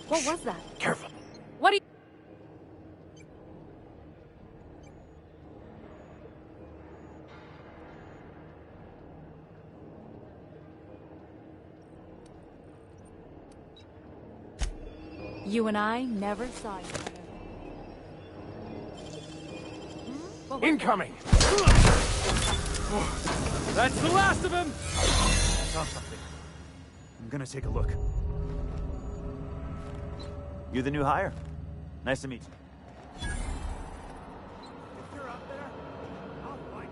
What was that? Careful. What do you... You and I never saw each other. Incoming! That's the last of him! I saw something. I'm gonna take a look. You the new hire? Nice to meet you. If you're up there, I'll fight.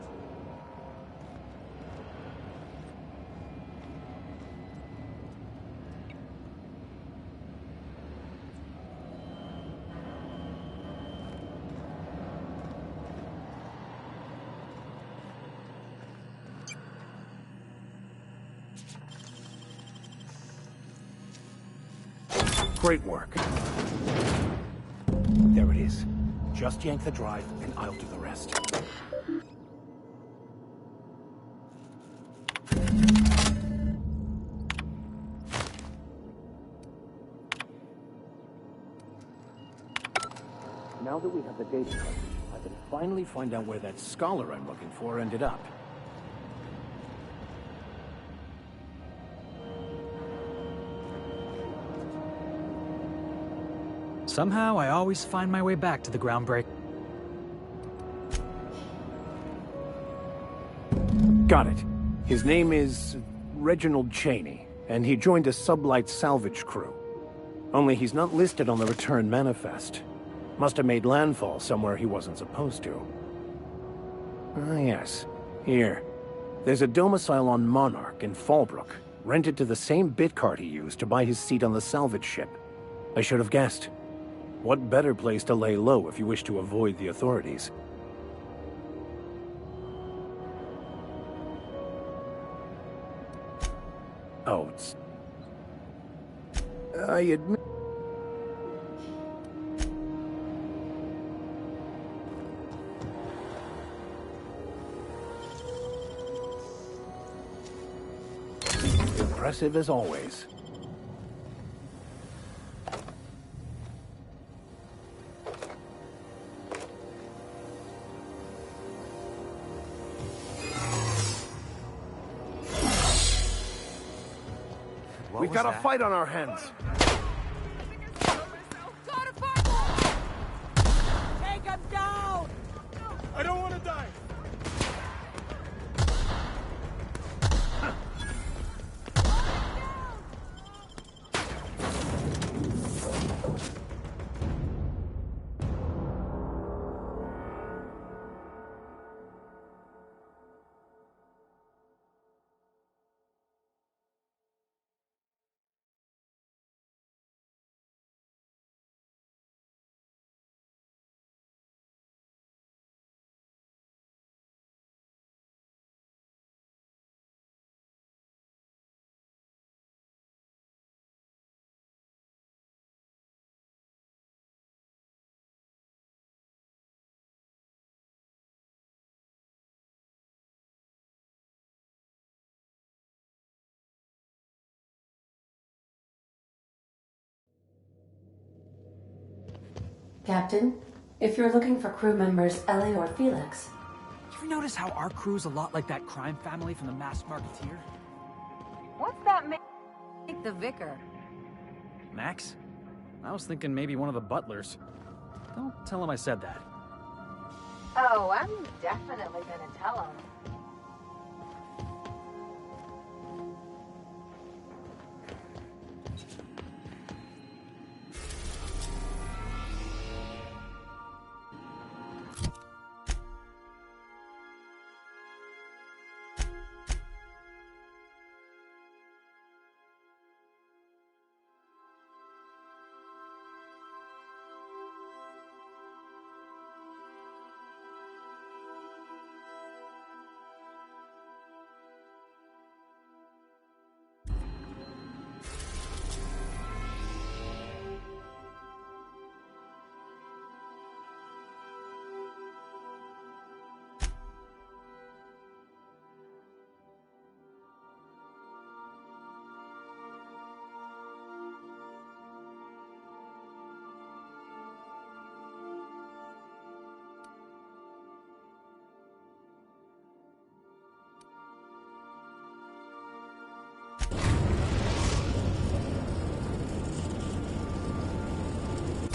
Great work. There it is. Just yank the drive, and I'll do the rest. Now that we have the data, I can finally find out where that scholar I'm looking for ended up. Somehow, I always find my way back to the groundbreak. Got it. His name is Reginald Cheney, and he joined a sublight salvage crew. Only he's not listed on the return manifest. Must have made landfall somewhere he wasn't supposed to. Ah, yes. Here. There's a domicile on Monarch in Fallbrook, rented to the same bit card he used to buy his seat on the salvage ship. I should have guessed. What better place to lay low if you wish to avoid the authorities? Oh, it's... I admit... Impressive as always. We've got a fight on our hands. Take him down! I don't want to die! Captain, if you're looking for crew members Ellie or Felix... You ever notice how our crew's a lot like that crime family from the Masked Marketeer? What's that make the vicar? Max? I was thinking maybe one of the butlers. Don't tell him I said that. Oh, I'm definitely gonna tell him.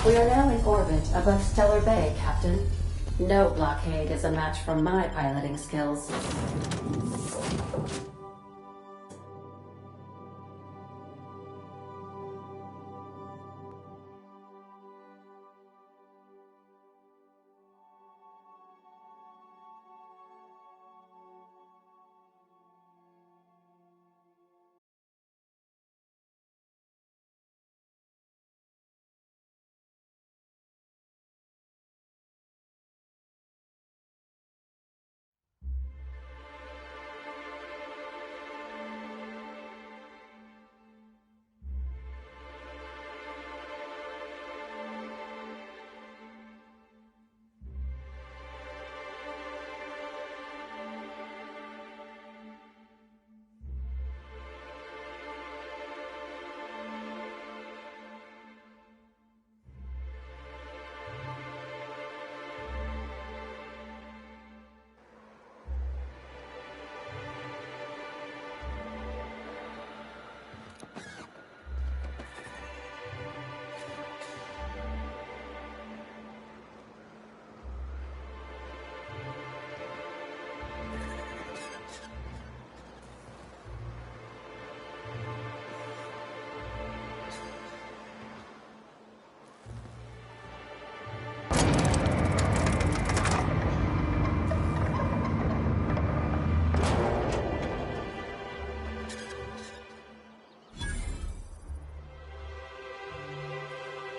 We are now in orbit above Stellar Bay, Captain. No blockade is a match for my piloting skills.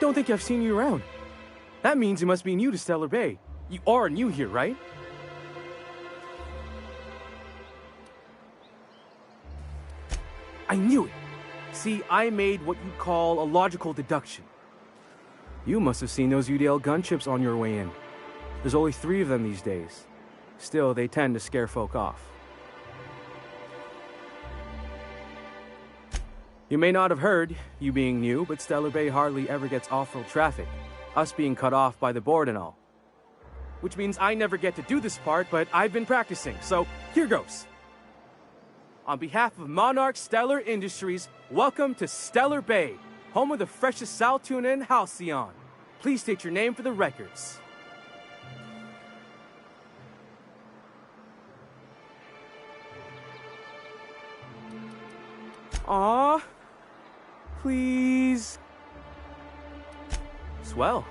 Don't think I've seen you around. That means you must be new to Stellar Bay. You are new here, right? I knew it. See, I made what you'd call a logical deduction. You must have seen those UDL gunships on your way in. There's only 3 of them these days. Still, they tend to scare folk off. You may not have heard, you being new, but Stellar Bay hardly ever gets off-road traffic, us being cut off by the board and all. Which means I never get to do this part, but I've been practicing, so here goes. On behalf of Monarch Stellar Industries, welcome to Stellar Bay, home of the freshest sal tuna and halcyon. Please state your name for the records. Aww. Please. Swell.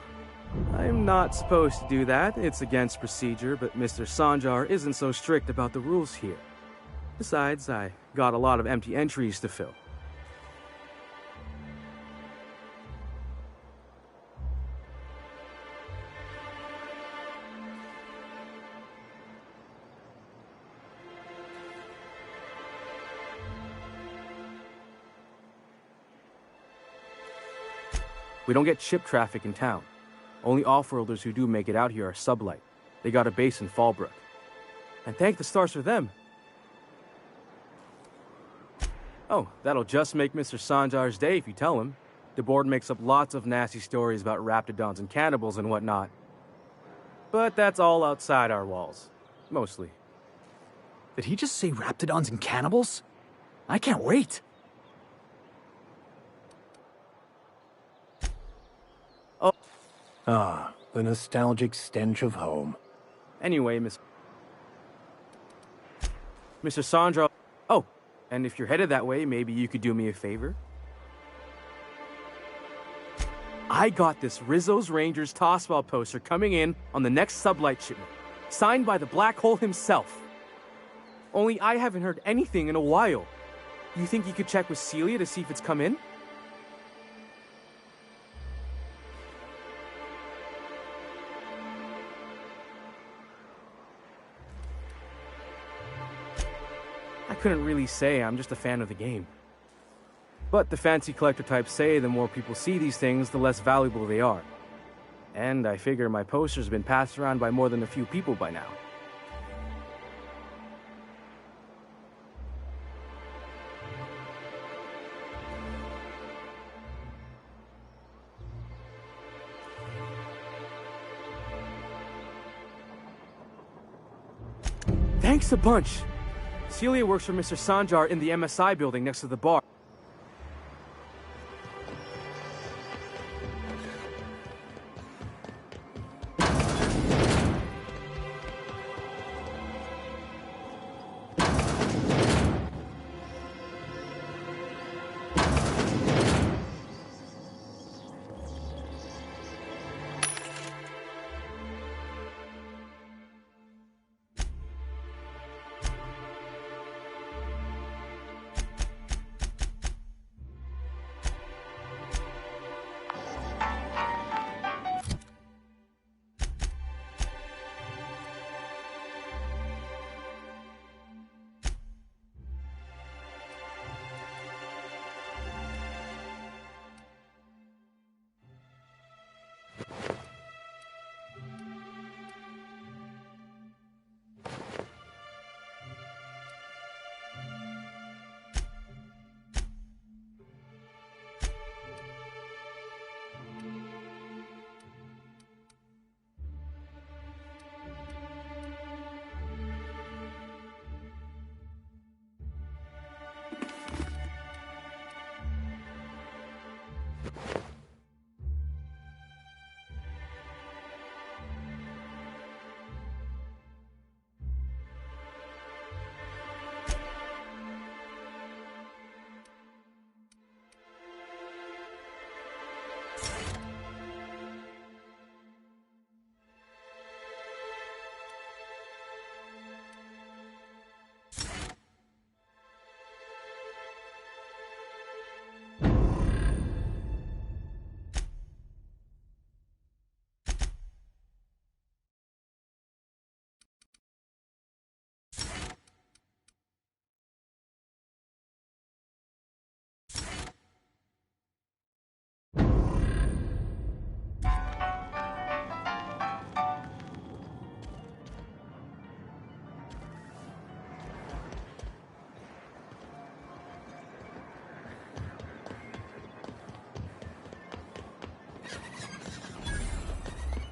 I'm not supposed to do that. It's against procedure, but Mr. Sanjar isn't so strict about the rules here. Besides, I got a lot of empty entries to fill. We don't get ship traffic in town. Only off-worlders who do make it out here are sublight. They got a base in Fallbrook. And thank the stars for them. Oh, that'll just make Mr. Sanjar's day if you tell him. The board makes up lots of nasty stories about rapidons and cannibals and whatnot. But that's all outside our walls. Mostly. Did he just say rapidons and cannibals? I can't wait. Ah, the nostalgic stench of home. Anyway, Mr. Sandra... Oh, and if you're headed that way, maybe you could do me a favor? I got this Rizzo's Rangers tossball poster coming in on the next sublight shipment, signed by the Black Hole himself. Only I haven't heard anything in a while. You think you could check with Celia to see if it's come in? I couldn't really say, I'm just a fan of the game. But the fancy collector types say the more people see these things, the less valuable they are. And I figure my poster's been passed around by more than a few people by now. Thanks a bunch! Celia works for Mr. Sanjar in the MSI building next to the bar.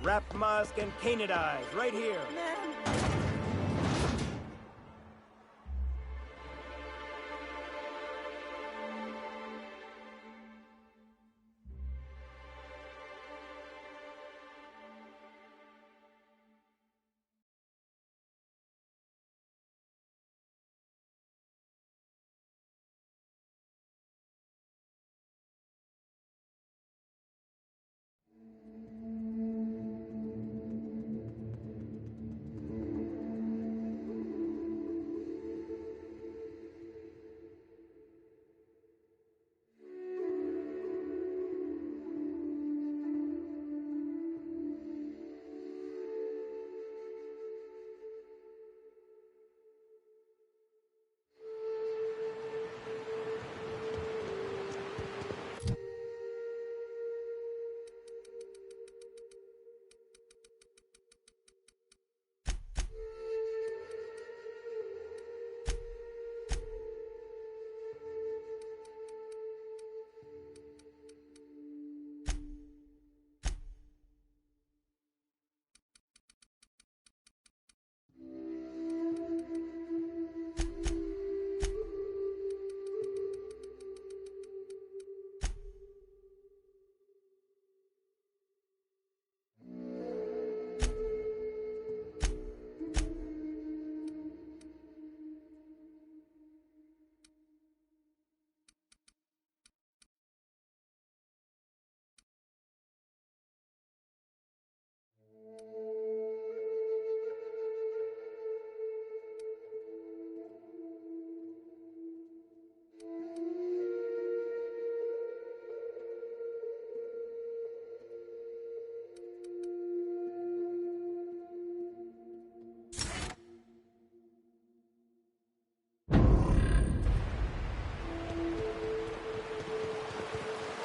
Wrap Musk and Canadize, right here.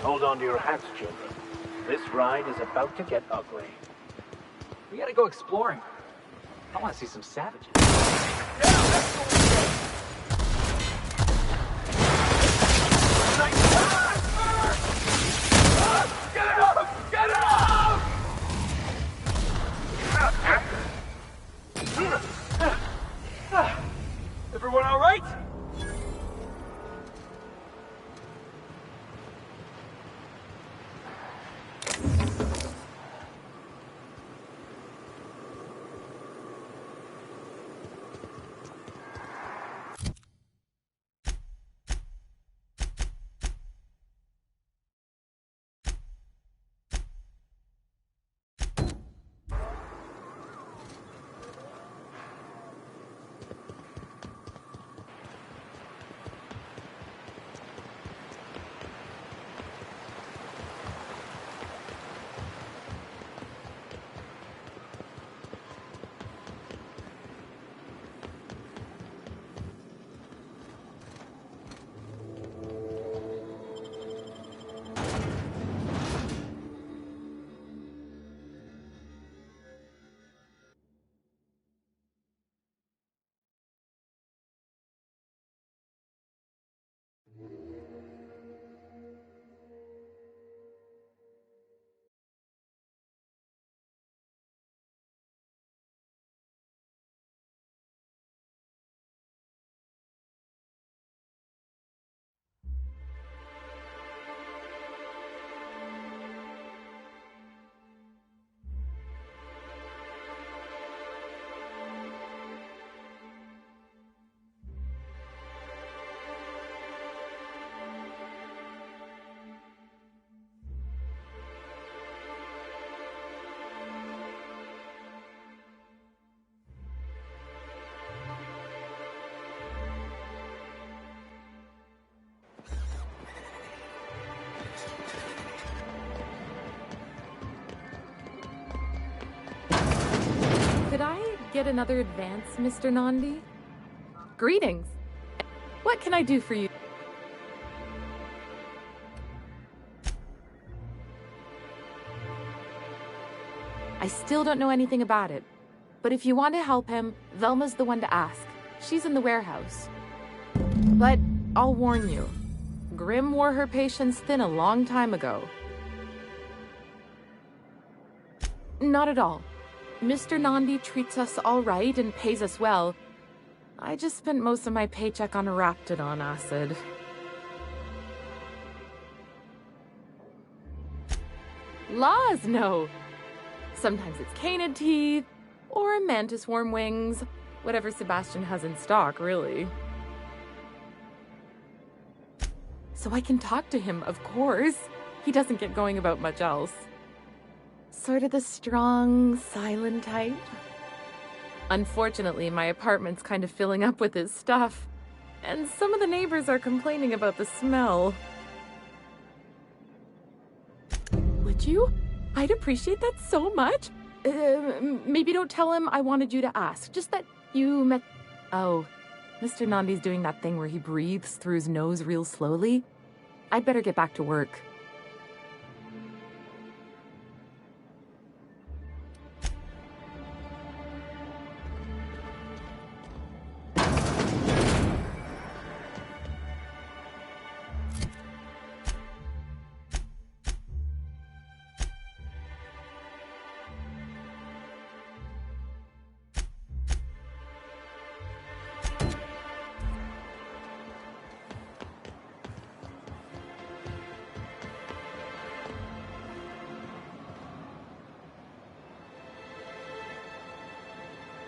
Hold on to your hats, children. This ride is about to get ugly. We gotta go exploring. I want to see some savages. Get it up! Get it up! Everyone all right? Could I get another advance, Mr. Nandi? Greetings. What can I do for you? I still don't know anything about it, but if you want to help him, Velma's the one to ask. She's in the warehouse. But I'll warn you, Grim wore her patience thin a long time ago. not at all. Mr. Nandi treats us all right and pays us well. I just spent most of my paycheck on RAPIDON acid. Laws, no. Sometimes it's canid teeth, or mantisworm wings. Whatever Sebastian has in stock, really. So I can talk to him, of course. He doesn't get going about much else. Sort of the strong, silent type. Unfortunately, my apartment's kind of filling up with his stuff. And some of the neighbors are complaining about the smell. Would you? I'd appreciate that so much. Maybe don't tell him I wanted you to ask. Just that you met... Oh, Mr. Nandi's doing that thing where he breathes through his nose real slowly. I'd better get back to work.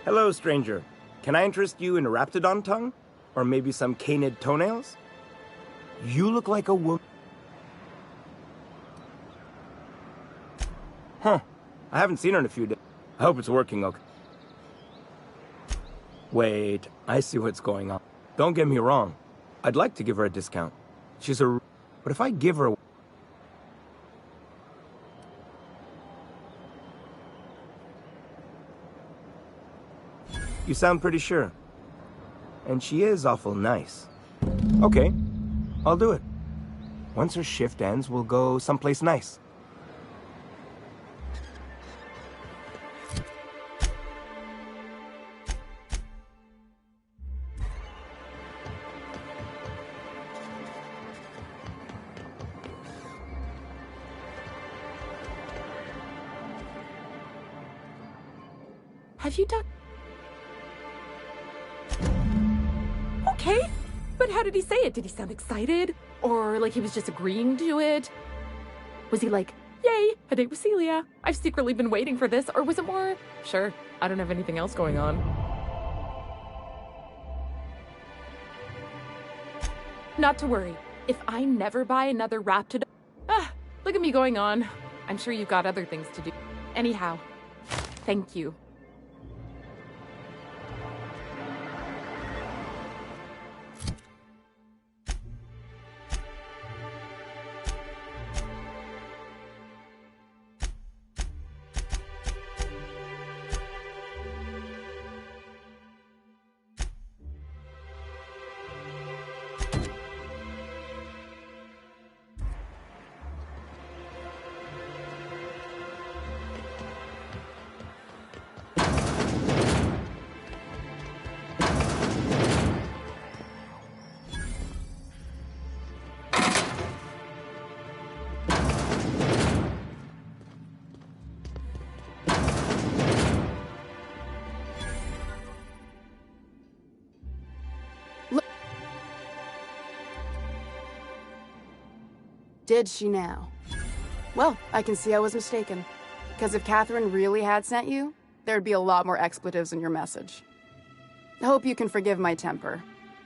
Hello, stranger. Can I interest you in a rapidon tongue? Or maybe some canid toenails? You look like a woman. Huh. I haven't seen her in a few days. I hope it's working okay. Wait, I see what's going on. Don't get me wrong. I'd like to give her a discount. She's a... But if I give her... You sound pretty sure. And she is awful nice. Okay, I'll do it. Once her shift ends, we'll go someplace nice. Have you done... Okay, but how did he say it? Did he sound excited? Or like he was just agreeing to it? Was he like, yay, a date with Celia. I've secretly been waiting for this. Or was it more, sure, I don't have anything else going on. Not to worry. If I never buy another Rapidon... look at me going on. I'm sure you've got other things to do. Anyhow, thank you. Did she now? Well, I can see I was mistaken. Because if Catherine really had sent you, there'd be a lot more expletives in your message. I hope you can forgive my temper.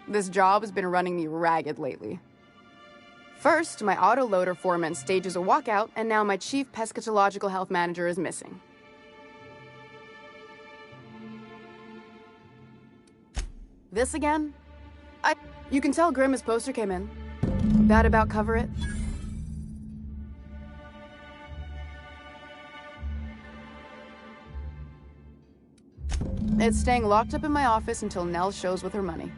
This job has been running me ragged lately. First, my autoloader foreman stages a walkout, and now my chief pescatological health manager is missing. This again? You can tell Grimm his poster came in. That about cover it? It's staying locked up in my office until Nell shows with her money.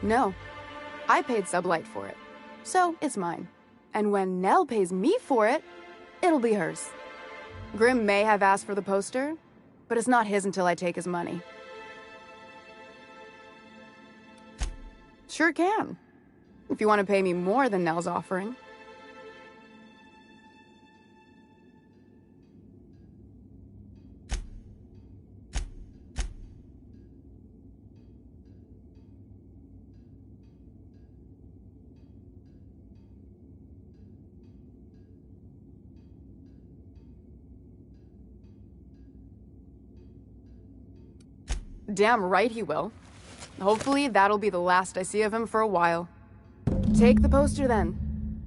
No, I paid Sublight for it, so it's mine. And when Nell pays me for it, it'll be hers. Grimm may have asked for the poster, but it's not his until I take his money. Sure can, if you want to pay me more than Nell's offering. Damn right he will. Hopefully that'll be the last I see of him for a while. Take the poster then.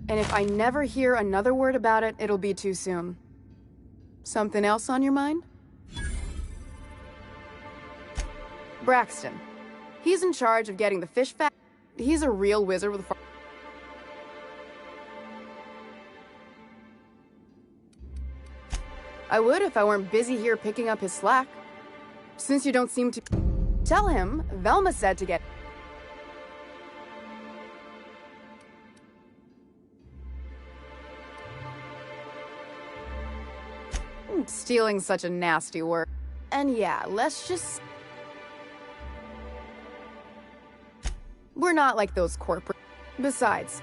And if I never hear another word about it, it'll be too soon. Something else on your mind? Braxton. He's in charge of getting the fish fat. He's a real wizard with a I would if I weren't busy here picking up his slack. Since you don't seem to... Tell him Velma said to get... Stealing's such a nasty word. And yeah, let's just... We're not like those corporate... Besides...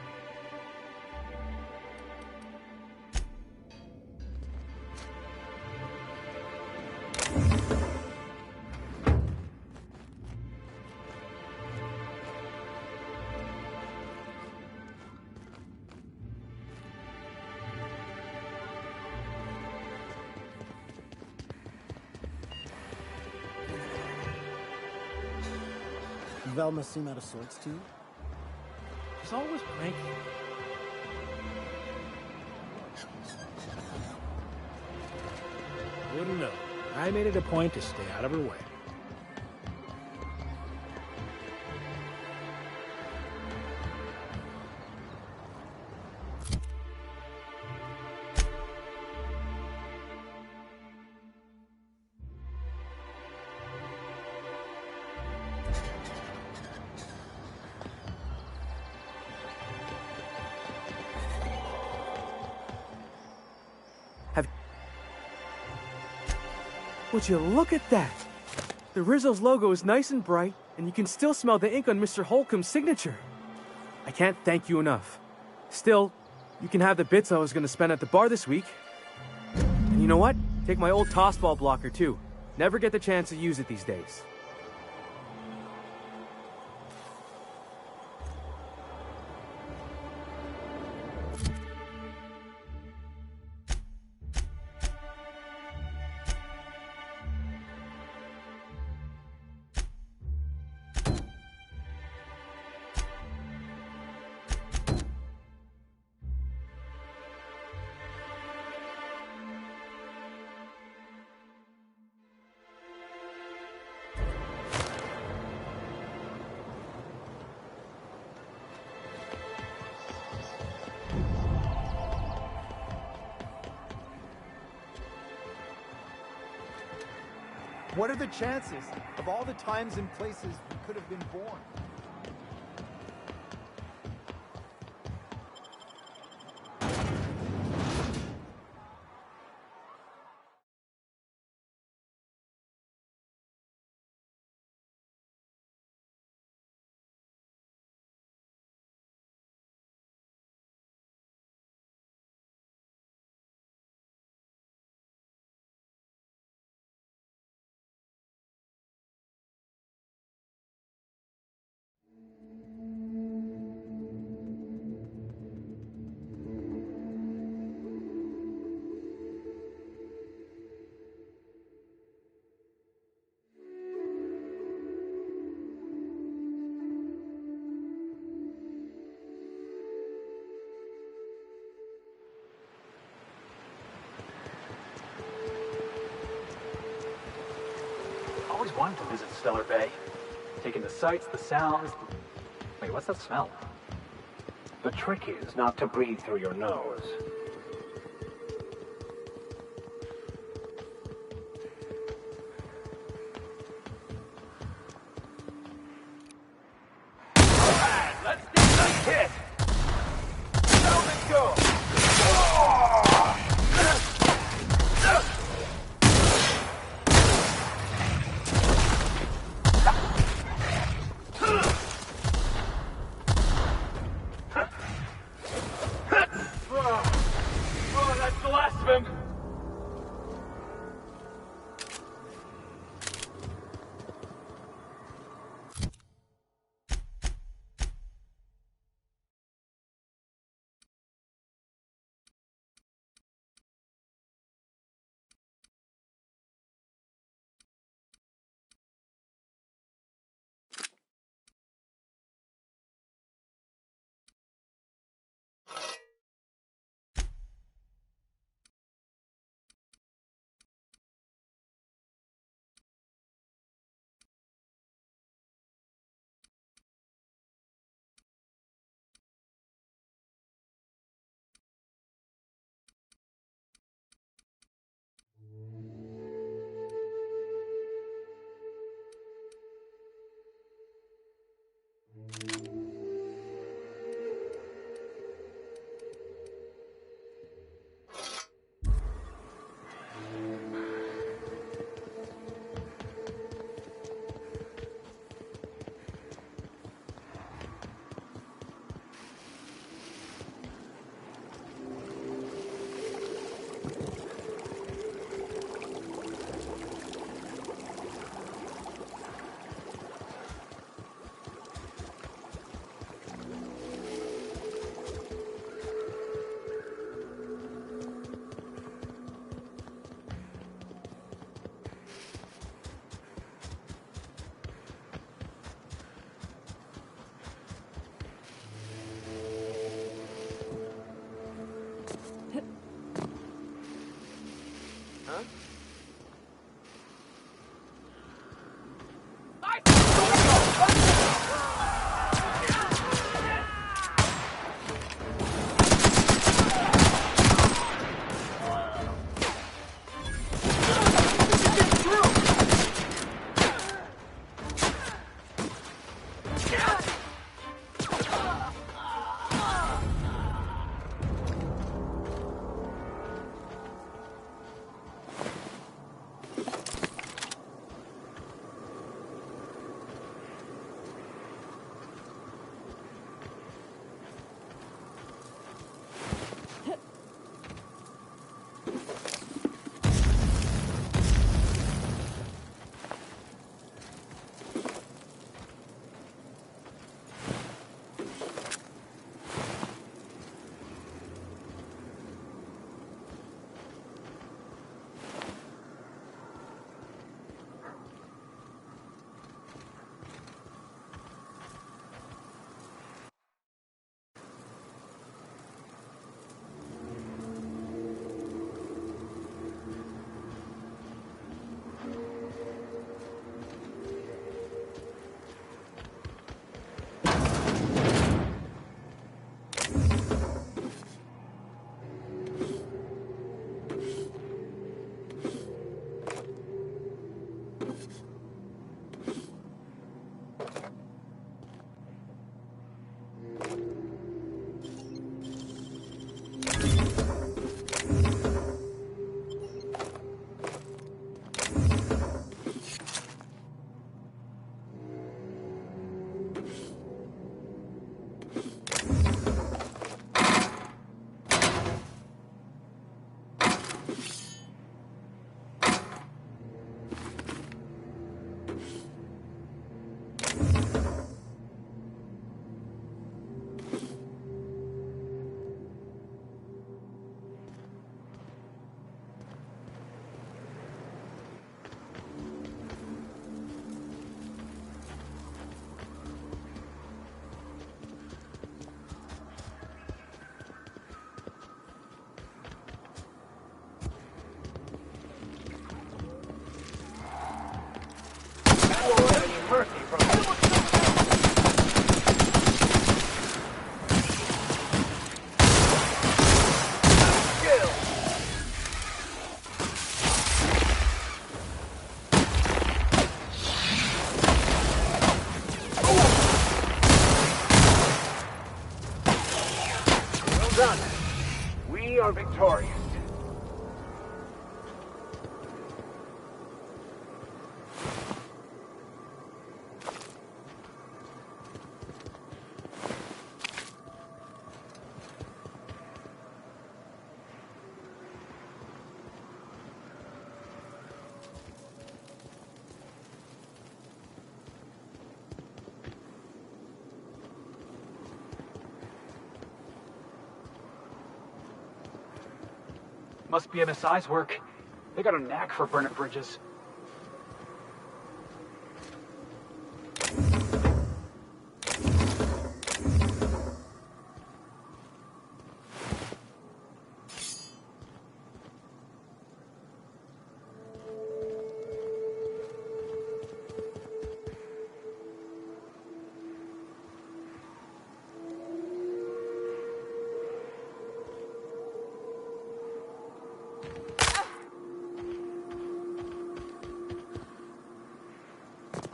Velma seem out of sorts to you? She's always cranky. Wouldn't know. I made it a point to stay out of her way. Would you look at that? The Rizzo's logo is nice and bright, and you can still smell the ink on Mr. Holcomb's signature. I can't thank you enough. Still, you can have the bits I was going to spend at the bar this week. And you know what? Take my old tossball blocker, too. Never get the chance to use it these days. What are the chances of all the times and places we could have been born? Always wanted to visit Stellar Bay. Taking the sights, the sounds. Wait, what's that smell? The trick is not to breathe through your nose. Alright, let's get this hit! Now let's go! huh? Done. We are victorious. Must be MSI's work. They got a knack for burning bridges.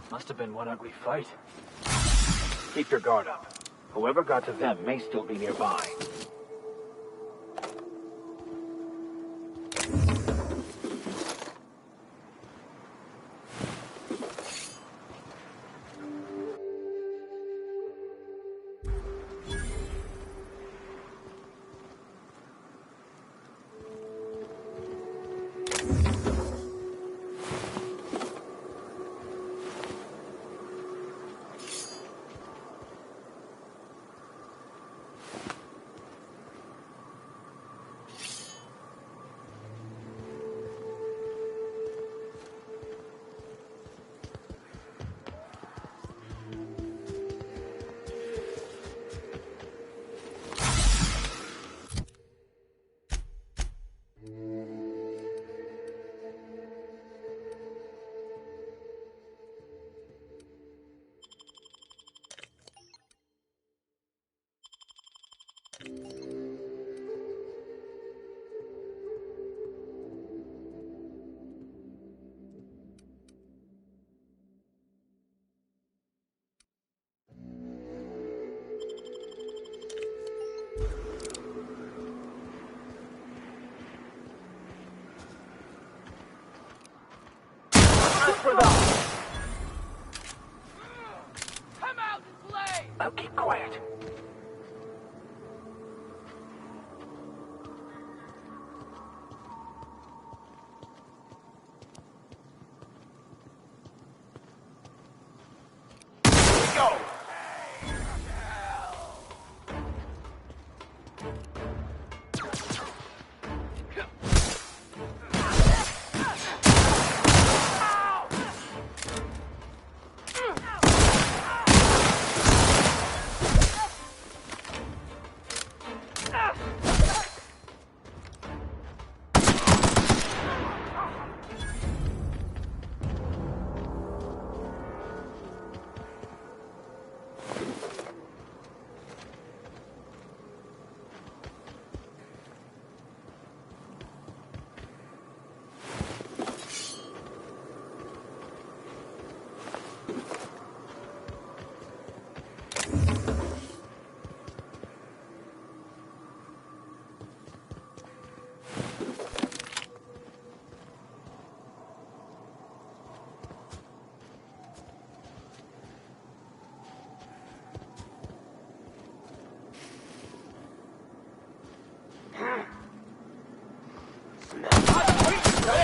Must have been one ugly fight. Keep your guard up. Whoever got to them may still be nearby. for the... Come out and play! Now keep quiet. Go!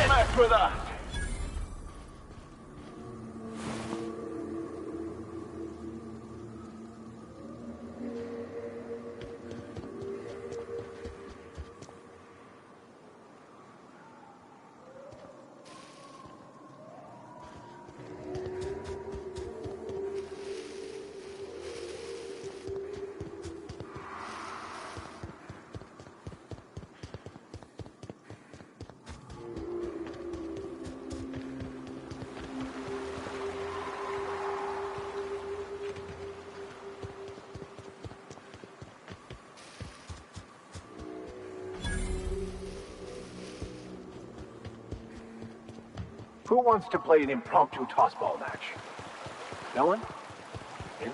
Back for the... Who wants to play an impromptu tossball match? No one? You?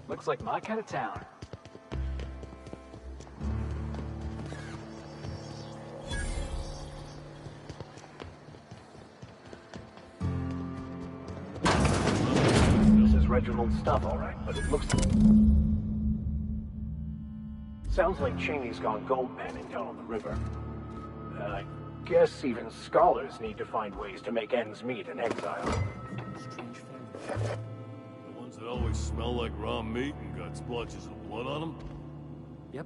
Looks like my kind of town. This is Reginald's stuff, all right, but it looks... Sounds like Cheney's gone gold panning down on the river. I guess even scholars need to find ways to make ends meet in exile. The ones that always smell like raw meat and got splotches of blood on them? Yep.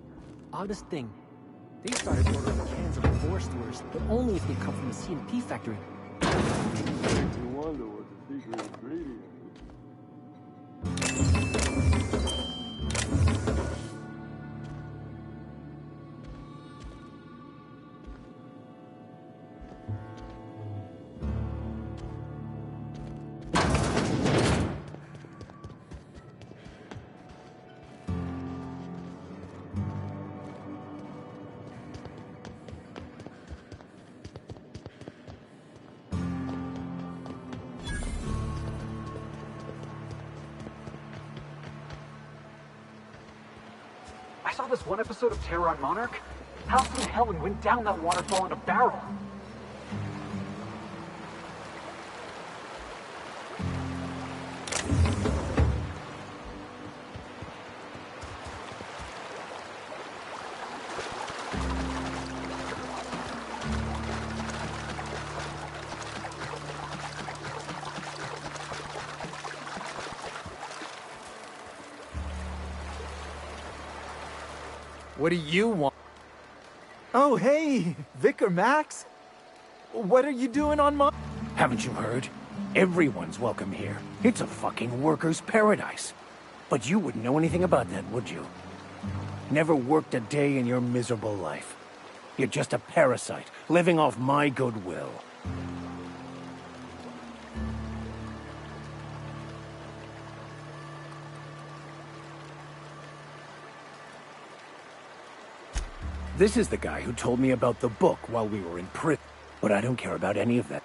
Oddest thing. They started ordering cans of forced worst, but only if they come from a CNP factory. Makes you wonder what the secret ingredient saw this one episode of Terror on Monarch. Halcyon and Helen went down that waterfall in a barrel. What do you want? Oh, hey, Vic or Max? What are you doing on my... Haven't you heard? Everyone's welcome here. It's a fucking worker's paradise. But you wouldn't know anything about that, would you? Never worked a day in your miserable life. You're just a parasite, living off my goodwill. This is the guy who told me about the book while we were in prison, but I don't care about any of that.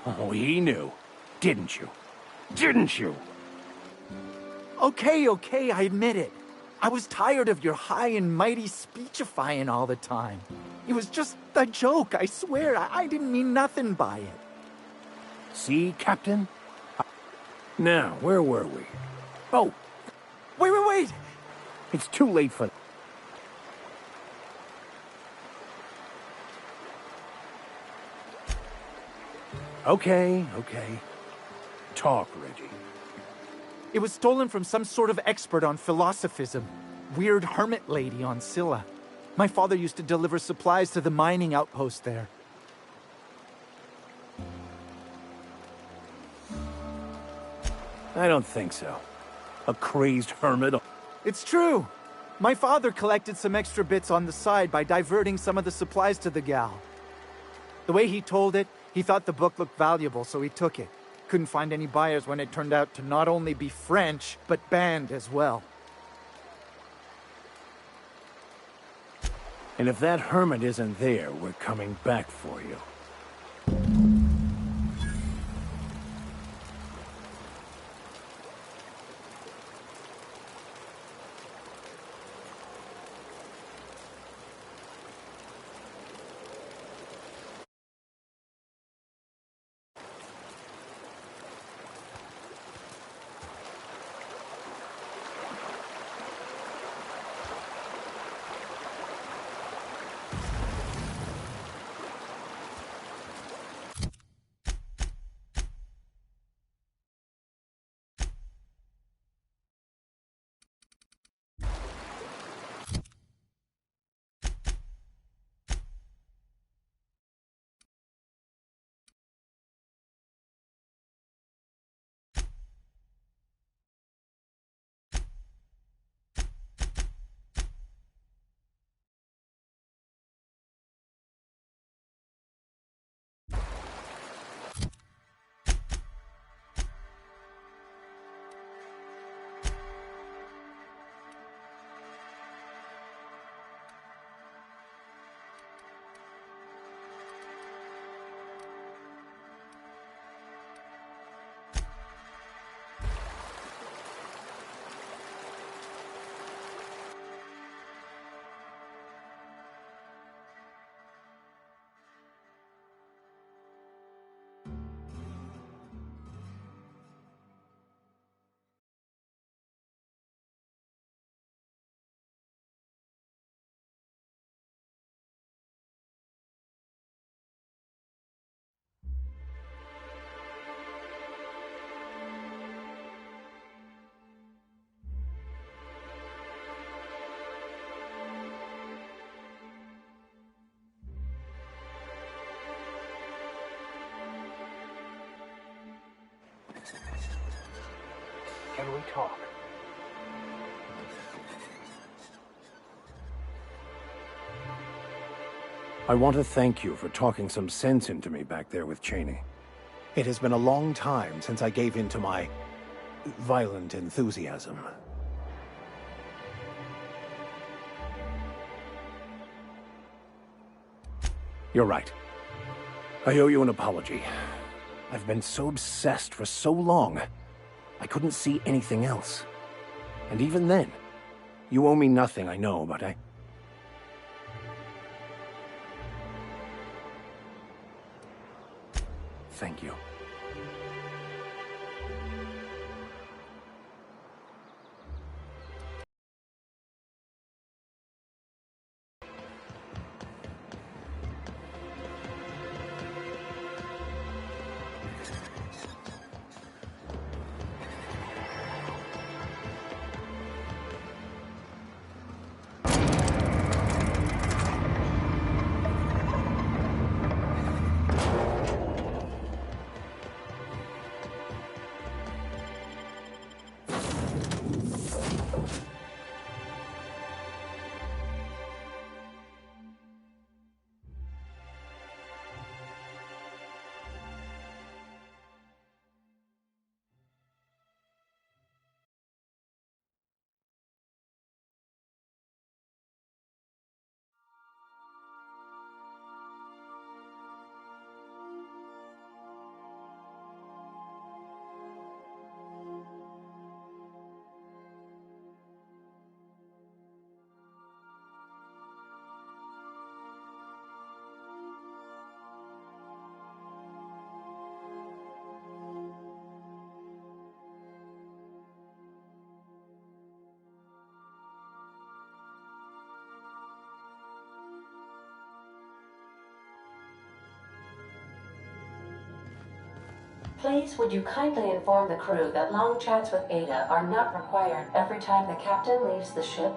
Oh, he knew. Didn't you? Didn't you? Okay, I admit it. I was tired of your high and mighty speechifying all the time. It was just a joke, I swear. I didn't mean nothing by it. See, Captain? Now, where were we? Oh! Wait! It's too late for... Okay. Talk, Reggie. It was stolen from some sort of expert on philosophism. Weird hermit lady on Scylla. My father used to deliver supplies to the mining outpost there. I don't think so. A crazed hermit... It's true. My father collected some extra bits on the side by diverting some of the supplies to the gal. The way he told it, he thought the book looked valuable, so he took it. Couldn't find any buyers when it turned out to not only be French, but banned as well. And if that hermit isn't there, we're coming back for you. Can we talk? I want to thank you for talking some sense into me back there with Cheney. It has been a long time since I gave in to my violent enthusiasm. You're right. I owe you an apology. I've been so obsessed for so long, I couldn't see anything else. And even then, you owe me nothing, I know, but Thank you. Please, would you kindly inform the crew that long chats with Ada are not required every time the captain leaves the ship?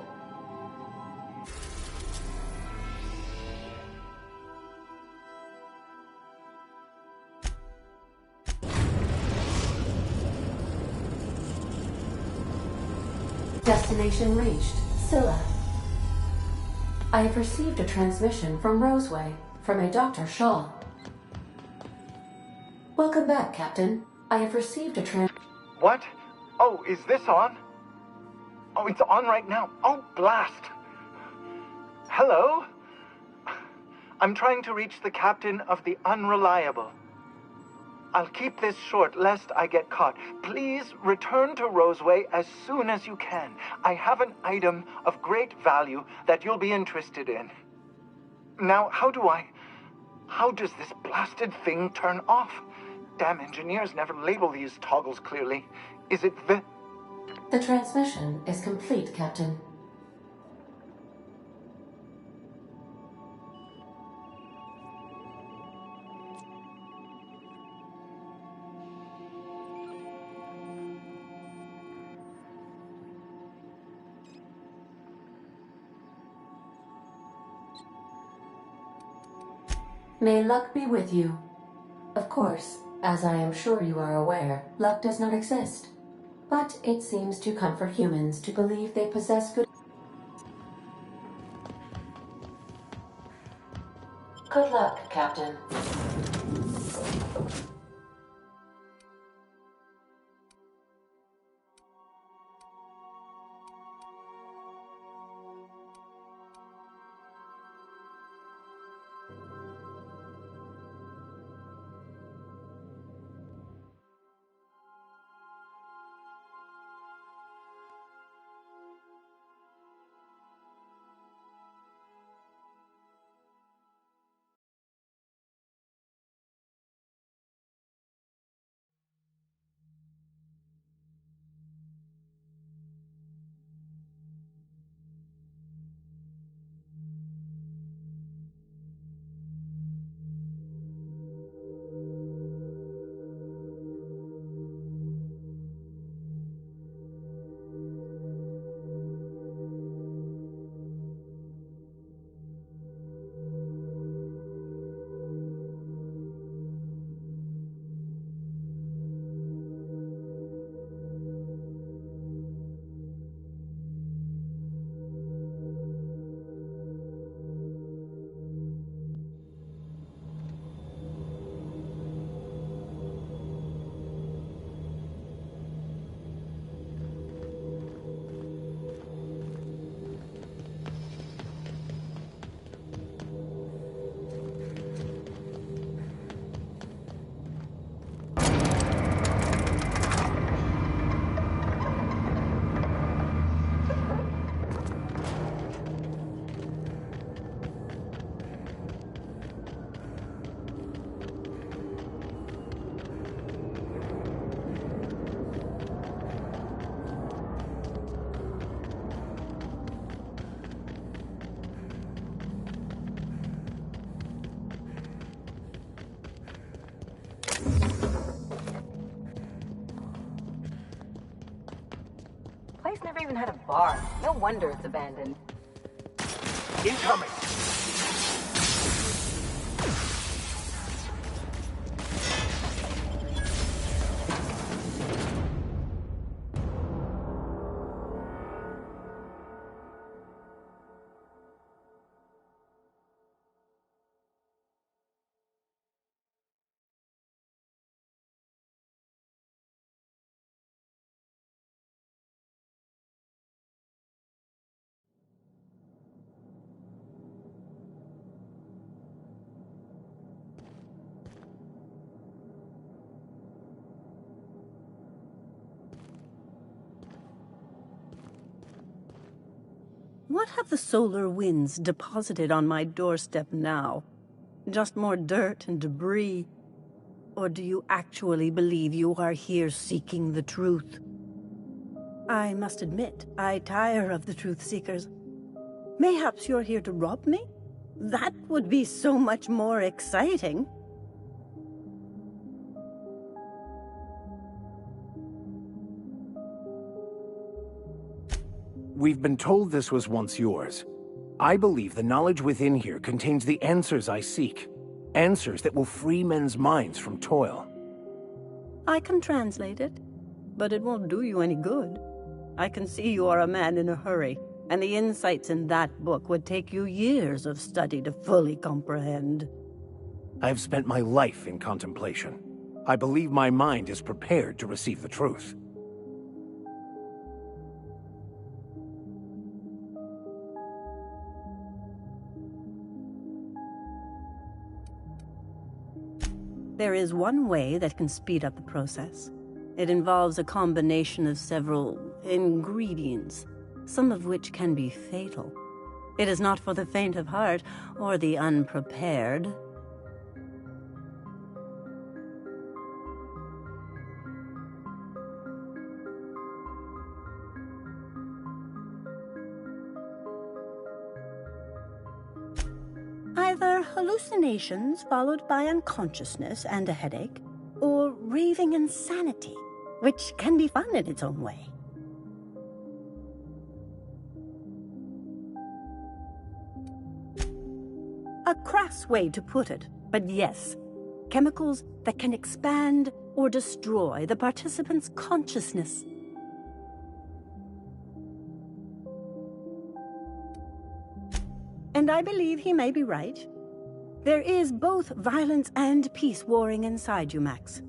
Destination reached. Scylla. I have received a transmission from Roseway, from a Dr. Shaw. Welcome back, Captain. I have received a What? Oh, is this on? Oh, it's on right now. Oh, blast! Hello? I'm trying to reach the captain of the Unreliable. I'll keep this short, lest I get caught. Please return to Roseway as soon as you can. I have an item of great value that you'll be interested in. Now, how does this blasted thing turn off? Damn engineers never label these toggles clearly. Is it The transmission is complete, Captain. May luck be with you. Of course, as I am sure you are aware, luck does not exist. But it seems to comfort humans to believe they possess good... Good luck, Captain. never even had a bar. No wonder it's abandoned. Incoming! What have the solar winds deposited on my doorstep now? Just more dirt and debris? Or do you actually believe you are here seeking the truth? I must admit, I tire of the truth seekers. Mayhaps you're here to rob me? That would be so much more exciting. We've been told this was once yours. I believe the knowledge within here contains the answers I seek. Answers that will free men's minds from toil. I can translate it, but it won't do you any good. I can see you are a man in a hurry, and the insights in that book would take you years of study to fully comprehend. I've spent my life in contemplation. I believe my mind is prepared to receive the truth. There is one way that can speed up the process. It involves a combination of several ingredients, some of which can be fatal. It is not for the faint of heart or the unprepared. Either hallucinations followed by unconsciousness and a headache, or raving insanity, which can be fun in its own way. A crass way to put it, but yes, chemicals that can expand or destroy the participant's consciousness. And I believe he may be right. There is both violence and peace warring inside you, Max.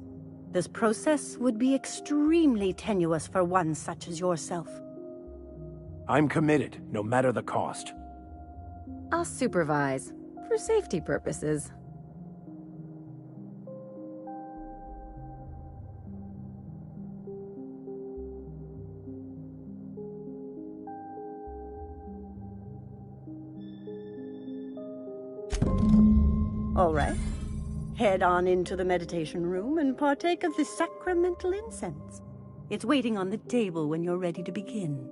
This process would be extremely tenuous for one such as yourself. I'm committed, no matter the cost. I'll supervise, for safety purposes. All right. Head on into the meditation room and partake of the sacramental incense. It's waiting on the table when you're ready to begin.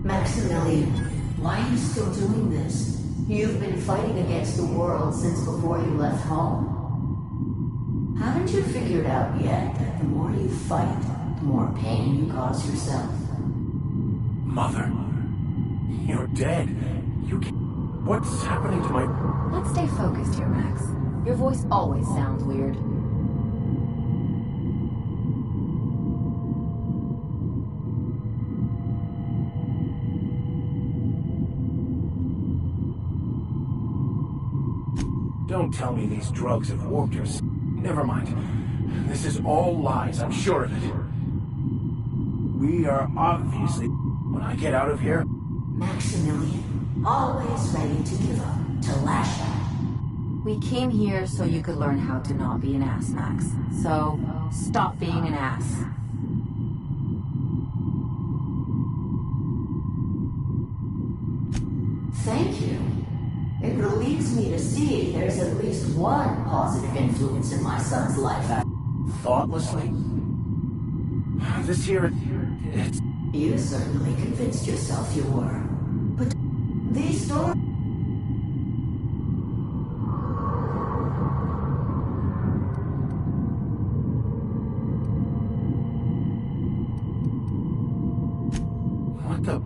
Maximilian, why are you still doing this? You've been fighting against the world since before you left home. Haven't you figured out yet that the more you fight, the more pain you cause yourself? Mother, you're dead. You can't... What's happening to my... Let's stay focused here, Max. Your voice always sounds weird. Don't tell me these drugs have warped your... Never mind. This is all lies, I'm sure of it. We are obviously... When I get out of here... Maximilian, always ready to give up, to lash out. We came here so you could learn how to not be an ass, Max. So, stop being an ass. Thank you. It relieves me to see there's at least one positive influence in my son's life. Thoughtlessly? This here, it's... You certainly convinced yourself you were. But these stories... What the...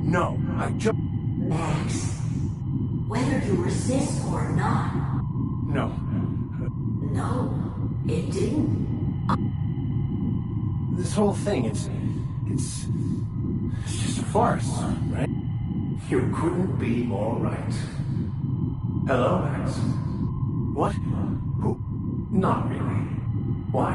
No, I just... Max, whether you resist or not... No. No, it didn't. This whole thing, it's just a farce, right? You couldn't be more right. Hello, Max. What? Who? Not really. Why?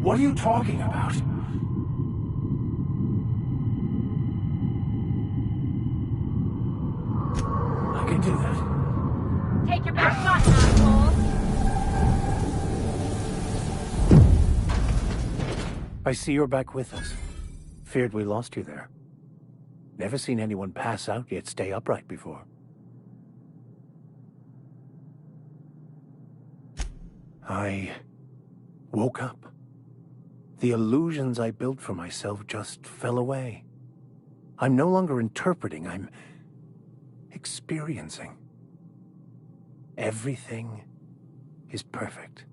What are you talking about? I can do that. Take your best shot, asshole! I see you're back with us. Feared we lost you there. Never seen anyone pass out yet stay upright before. I woke up. The illusions I built for myself just fell away. I'm no longer interpreting, I'm experiencing. Everything is perfect.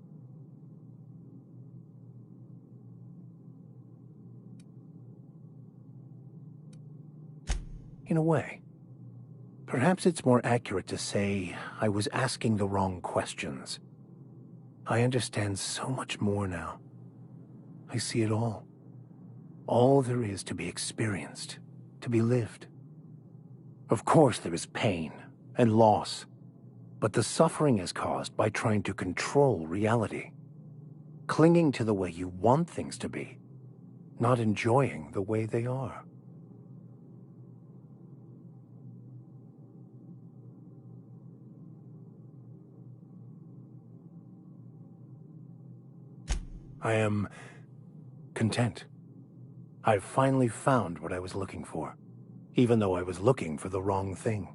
In a way. Perhaps it's more accurate to say I was asking the wrong questions. I understand so much more now. I see it all. All there is to be experienced, to be lived. Of course there is pain and loss, but the suffering is caused by trying to control reality, clinging to the way you want things to be, not enjoying the way they are. I am content. I've finally found what I was looking for, even though I was looking for the wrong thing.